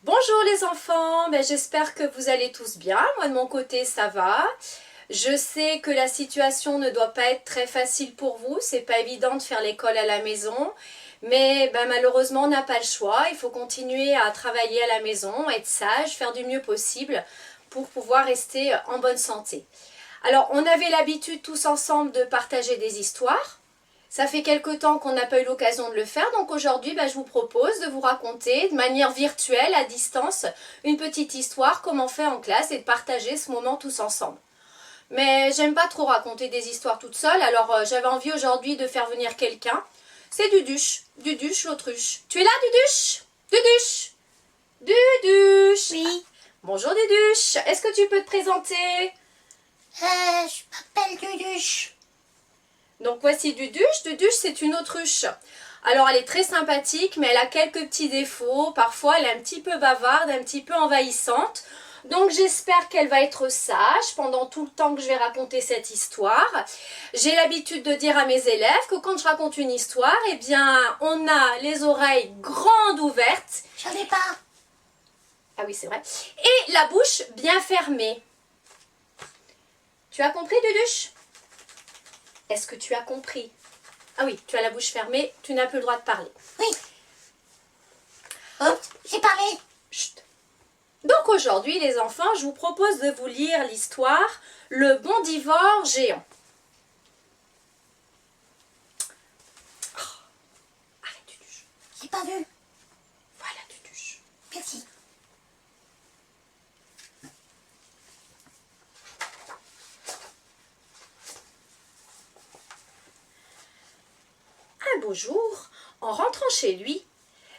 Bonjour les enfants, j'espère que vous allez tous bien. Moi de mon côté ça va. Je sais que la situation ne doit pas être très facile pour vous, c'est pas évident de faire l'école à la maison. Mais malheureusement on n'a pas le choix, il faut continuer à travailler à la maison, être sage, faire du mieux possible pour pouvoir rester en bonne santé. Alors on avait l'habitude tous ensemble de partager des histoires. Ça fait quelque temps qu'on n'a pas eu l'occasion de le faire, donc aujourd'hui je vous propose de vous raconter de manière virtuelle, à distance, une petite histoire comme on fait en classe et de partager ce moment tous ensemble. Mais j'aime pas trop raconter des histoires toute seule, alors j'avais envie aujourd'hui de faire venir quelqu'un. C'est Duduche, Duduche l'autruche. Tu es là Duduche? Duduche? Duduche? Oui. Bonjour Duduche, est-ce que tu peux te présenter? Je m'appelle Duduche. Donc voici Duduche. Duduche, c'est une autruche. Alors elle est très sympathique, mais elle a quelques petits défauts. Parfois elle est un petit peu bavarde, un petit peu envahissante. Donc j'espère qu'elle va être sage pendant tout le temps que je vais raconter cette histoire. J'ai l'habitude de dire à mes élèves que quand je raconte une histoire, eh bien on a les oreilles grandes ouvertes. J'en ai pas. Ah oui, c'est vrai. Et la bouche bien fermée. Tu as compris Duduche? Est-ce que tu as compris? Ah oui, tu as la bouche fermée, tu n'as plus le droit de parler. Oui. Oh, j'ai parlé. Chut. Donc aujourd'hui, les enfants, je vous propose de vous lire l'histoire « Le bondivore géant ». Arrête, Duduche. J'ai pas vu. Voilà, Duduche. Merci. Un beau jour, en rentrant chez lui,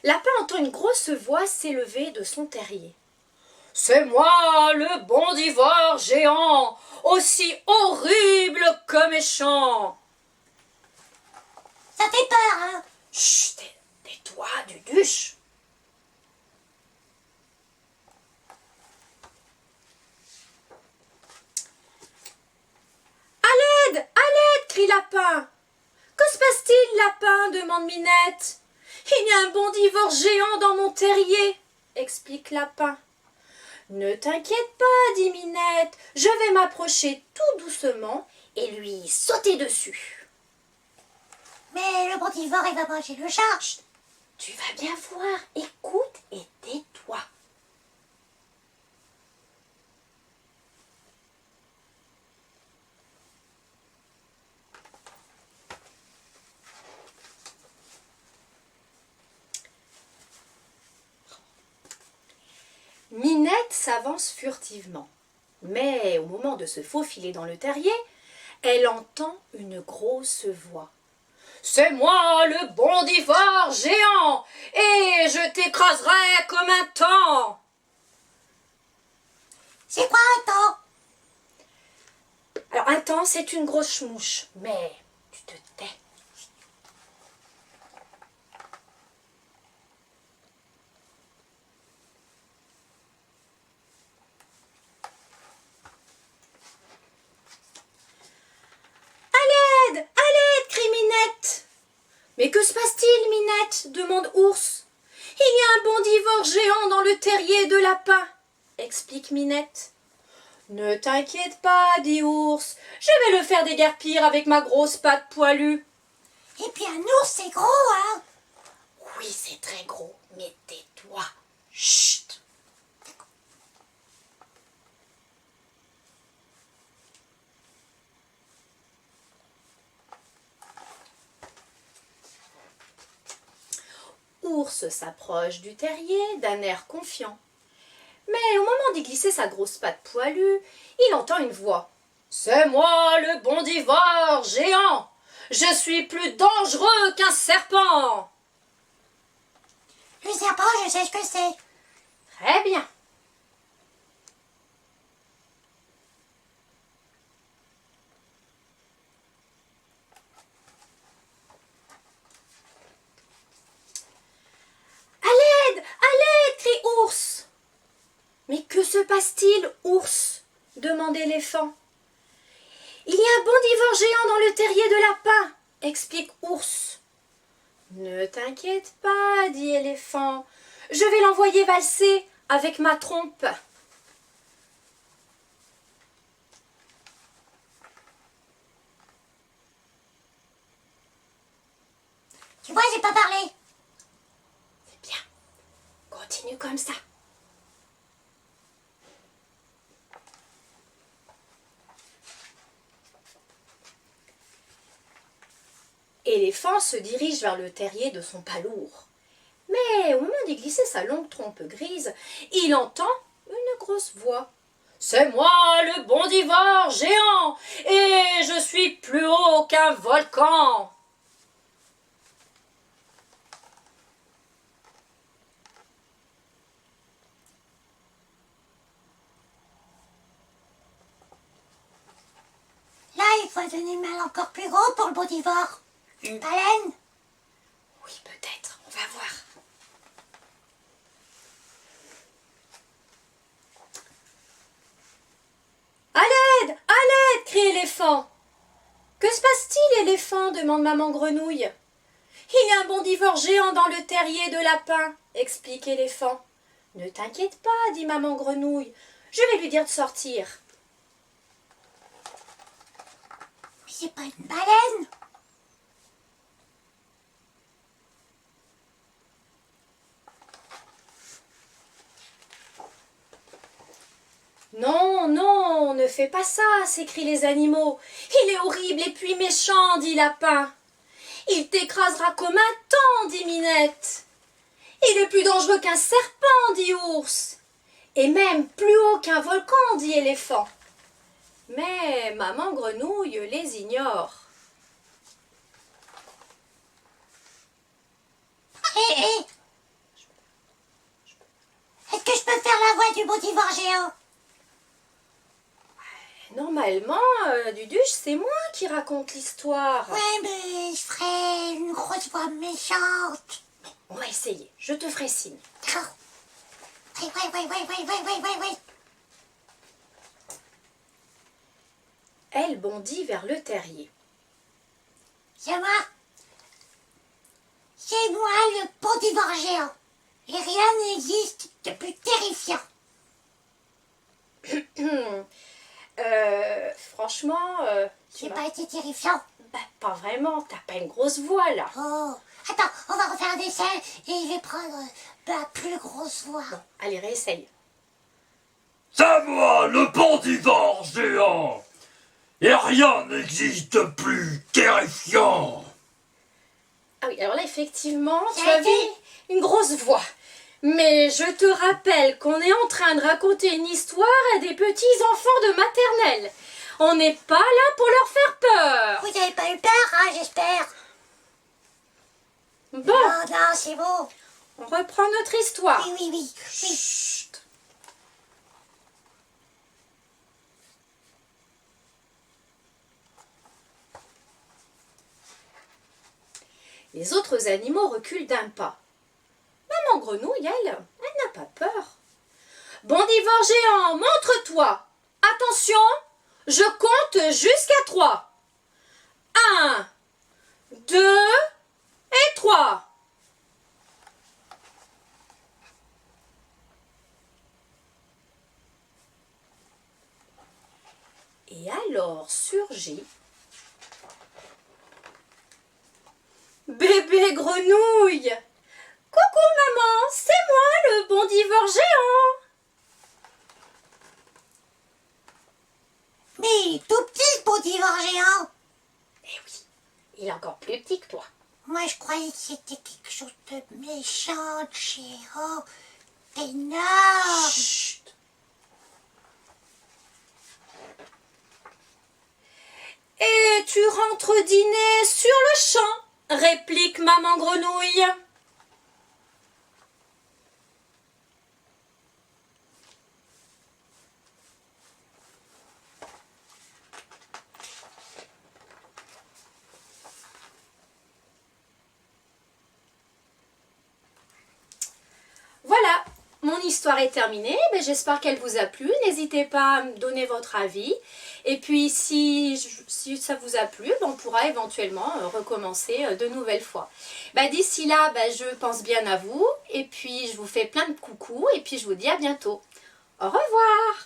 Lapin entend une grosse voix s'élever de son terrier. « C'est moi, le bondivore géant, aussi horrible que méchant !» Ça fait peur, hein? Chut, tais-toi, Duduche. À l'aide, crie Lapin. Que se passe-t-il, Lapin demande Minette. Il y a un bondivore géant dans mon terrier, explique Lapin. Ne t'inquiète pas, dit Minette, je vais m'approcher tout doucement et lui sauter dessus. Mais le bondivore, il va manger le chat. Chut, tu vas bien voir, écoute et tais-toi. Minette s'avance furtivement, mais au moment de se faufiler dans le terrier, elle entend une grosse voix. « C'est moi le bondivore géant, et je t'écraserai comme un temps !» C'est quoi un temps? Alors un temps, c'est une grosse mouche, mais tu te tais. À l'aide, crie Minette. Mais que se passe-t-il, Minette demande Ours. Il y a un bondivore géant dans le terrier de Lapin, explique Minette. Ne t'inquiète pas, dit Ours, je vais le faire déguerpir avec ma grosse patte poilue. Et puis un ours, c'est gros, hein? Oui, c'est très gros, mais tais-toi. Chut. Ours s'approche du terrier d'un air confiant. Mais au moment d'y glisser sa grosse patte poilue, il entend une voix. « C'est moi le bondivore géant! Je suis plus dangereux qu'un serpent !» Le serpent, je sais ce que c'est. Très bien. À l'aide, crie Ours. Mais que se passe-t-il, Ours demande Éléphant. Il y a un bondivore géant dans le terrier de Lapin, explique Ours. Ne t'inquiète pas, dit Éléphant. Je vais l'envoyer valser avec ma trompe. Tu vois, j'ai pas parlé. C'est bien. Continue comme ça. Éléphant se dirige vers le terrier de son pas lourd. Mais au moment d'y glisser sa longue trompe grise, il entend une grosse voix. « C'est moi, le bondivore géant, et je suis plus haut qu'un volcan !» Là, il faut un animal encore plus gros pour le bondivore. Une baleine. Oui, peut-être, on va voir. À l'aide! À l'aide! Crie Éléphant. Que se passe-t-il, Éléphant? Demande maman Grenouille. Il y a un bondivore géant dans le terrier de lapin, explique Éléphant. Ne t'inquiète pas, dit maman Grenouille. Je vais lui dire de sortir. Mais c'est pas une baleine. Non, non, ne fais pas ça, s'écrient les animaux. Il est horrible et puis méchant, dit Lapin. Il t'écrasera comme un temps, dit Minette. Il est plus dangereux qu'un serpent, dit Ours. Et même plus haut qu'un volcan, dit Éléphant. Mais maman Grenouille les ignore. Hé, hé. Est-ce que je peux faire la voix du bondivore géant? Normalement, Duduche, c'est moi qui raconte l'histoire. Ouais, mais je ferai une grosse voix méchante. On va essayer, je te ferai signe. D'accord. Oui, oui, oui, oui, oui, oui, oui, oui, oui. Elle bondit vers le terrier. C'est moi. C'est moi le bondivore géant. Et rien n'existe de plus terrifiant. Franchement, J'ai pas été terrifiant. bah, pas vraiment, t'as pas une grosse voix là. Oh. Attends, on va refaire un dessin et je vais prendre la plus grosse voix. Bon, allez, réessaye. C'est moi, le bondivore géant. Et rien n'existe de plus terrifiant. Ah oui, alors là, effectivement, Ça tu a avais été une grosse voix. Mais je te rappelle qu'on est en train de raconter une histoire à des petits enfants de maternelle. On n'est pas là pour leur faire peur. Vous n'avez pas eu peur, hein, j'espère. Bon, Non, non, c'est bon. on reprend notre histoire. Oui, oui, oui. Oui. Chut. Les autres animaux reculent d'un pas. Maman Grenouille, elle n'a pas peur. Bondivore géant, montre-toi. Attention, je compte jusqu'à 3. 1, 2 et 3. Et alors surgit Bébé Grenouille. Coucou maman, c'est moi le bondivore géant. Mais tout petit, bondivore géant. Eh oui, il est encore plus petit que toi. Moi, je croyais que c'était quelque chose de méchant, de géant, d'énorme. Chut. Et tu rentres dîner sur le champ, réplique maman Grenouille. Voilà, mon histoire est terminée. Ben, j'espère qu'elle vous a plu. N'hésitez pas à me donner votre avis. Et puis si ça vous a plu, ben, on pourra éventuellement recommencer de nouvelles fois. Ben, d'ici là, ben, je pense bien à vous. Et puis je vous fais plein de coucous. Et puis je vous dis à bientôt. Au revoir!